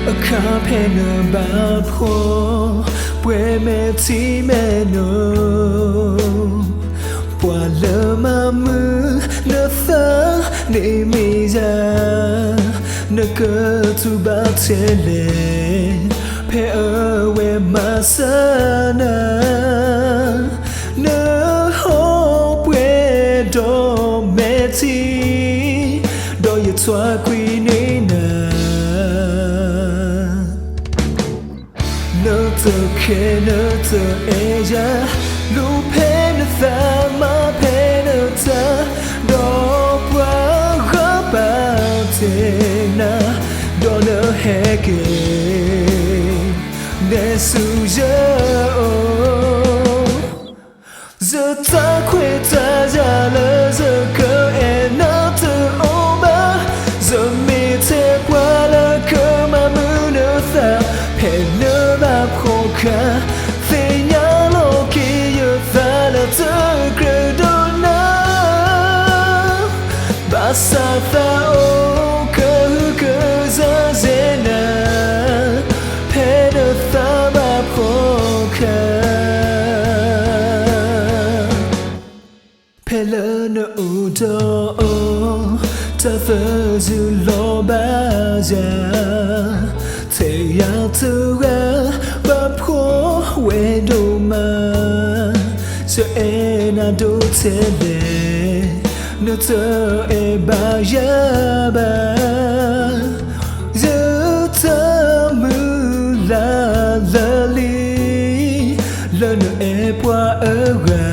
အခါဖဲနဘာဖို့ပွဲမဲ့တီမဲ့နိုပွာလမမနသနေမီဇာနကတူဘာချေလေဖဲအဝဲမဆနာနဟောပွဲတော့မဲ့တီတော့ရချွာခွေနေနာno te no te ella lu pena ta ma pena ta do pwa ba te na do no heke ne su je je ta kwe ta ja le je ke na te o ba je me te pwa la ke ma mu no ta pena ba kho ka fe nya lo ki yo fa la te credo na ba sa fa o ke za zena pena ta ba kho ka pela no do ta fa zu lo ba ja te ya tu ga ba pho we do ma so e na do te le no te e ba ya ba je ta mu la la li le no e pwa e ga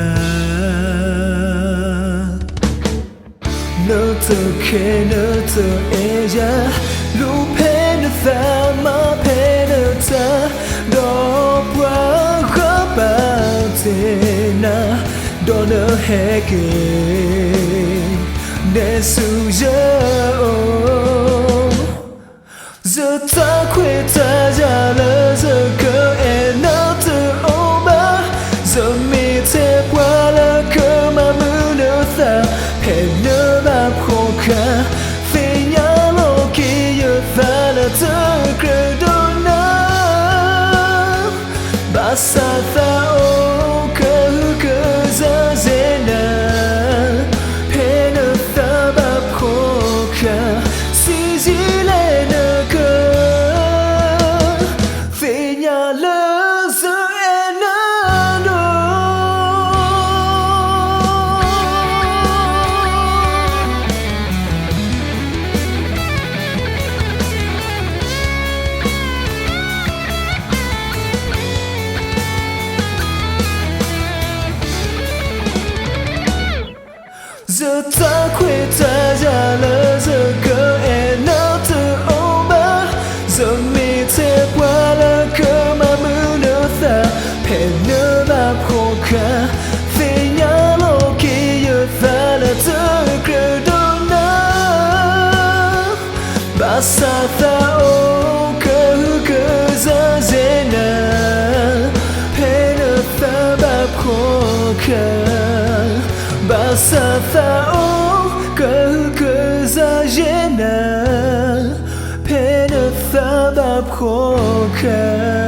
no te e ja lu pena fa ma pena ta do pwa ga ba te na do no heke ne su je je ta kwe ta ja le je ke e na te o ba je me te pwa la ke ma mu no ta pena ba pho ka fe nya lo ki yo fa la te credo na ba sa ta o ke za zena pena ta ba pho ka si si le na ke fe nya le za e na do je ta kwe ta ja le je ke e na te o ba je me te pwa la ke ma mu no ta pe no ba pho ka fe nya lo ki yo fa la te credo na ba sa ta o ke za zena pe no ta ba pho ka ba sa ta o ke za zena pe no ta ba pho ka